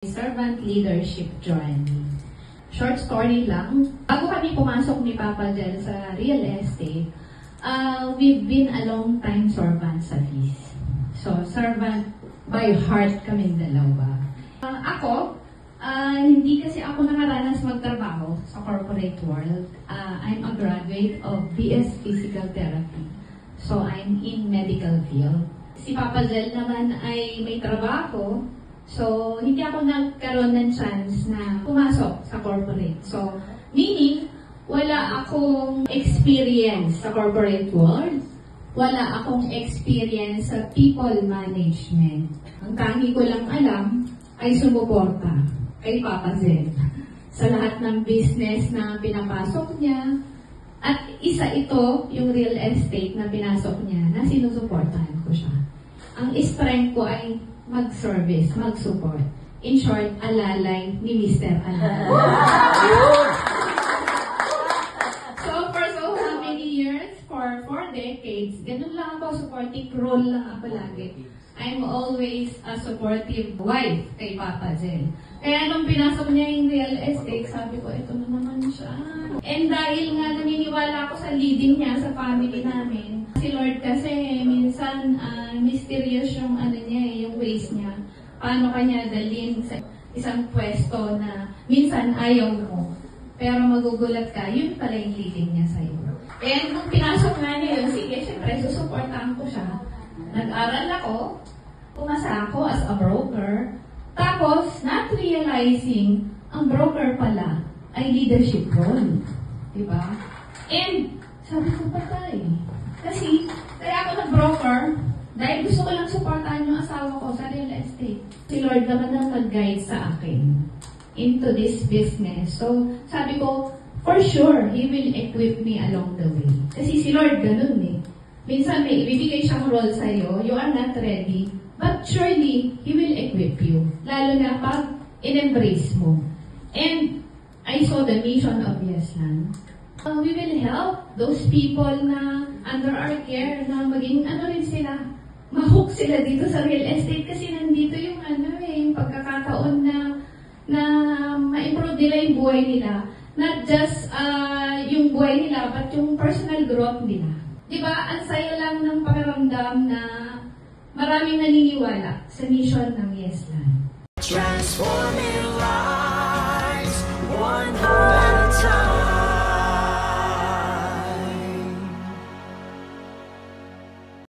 Servant Leadership Journey. Short story lang. Bago kami pumasok ni Papa Jel sa real estate, we've been a long time servant sa Viz. So, servant by heart kaming dalawa. Hindi kasi ako nakaranas magtrabaho sa corporate world. I'm a graduate of BS Physical Therapy. So, I'm in medical field. Si Papa Jel naman ay may trabaho. So, hindi ako nagkaroon ng chance na pumasok sa corporate. So, meaning, wala akong experience sa corporate world. Wala akong experience sa people management. Ang tangi ko lang alam ay sumuporta kay Papa Jel sa lahat ng business na pinapasok niya. At isa ito, yung real estate na pinasok niya, na sinusuportahan ko siya. Ang strength ko ay mag-service, mag-support. In short, alalay ni Mr. Alalay. So, for so many years, for 4 decades, ganun lang ako, supporting role lang ako lagi. I'm always a supportive wife kay Papa Jel. Kaya nung pinasok niya yung real estate, sabi ko, ito na naman siya. And dahil nga naniniwala ako sa leading niya sa family namin, si Lord kasi minsan mysterious yung niya, yung ways niya. Paano kanya dalhin sa isang pwesto na minsan ayaw mo. Pero magugulat ka, yun pala yung leading niya sa'yo. And nung pinasok nga niya yun, sige, syempre, susuportahan ko siya. Nag-aral ako, pumasa ako as a broker. Tapos, not realizing, ang broker pala ay leadership role. Diba? And, sabi ko patay. Kasi, kaya ako nag-broker, dahil gusto ko lang supportahan yung asawa ko sa real estate. Si Lord naman ang nag-guide sa akin into this business. So, sabi ko, for sure, He will equip me along the way. Kasi si Lord ganun eh. Minsan may ibibigay siyang role sa'yo, you are not ready, but surely, He will equip you. Lalo na pag in-embrace mo. And I saw the mission of Yesland. We will help those people na under our care, na maging rin sila, ma-hook sila dito sa real estate kasi nandito yung yung pagkakataon na ma-improve nila yung buhay nila. Not just yung buhay nila, but yung personal growth nila. Diba, ang saya lang ng pakiramdam na maraming naniniwala sa mission ng Yesland. Transforming lives, one home at a time.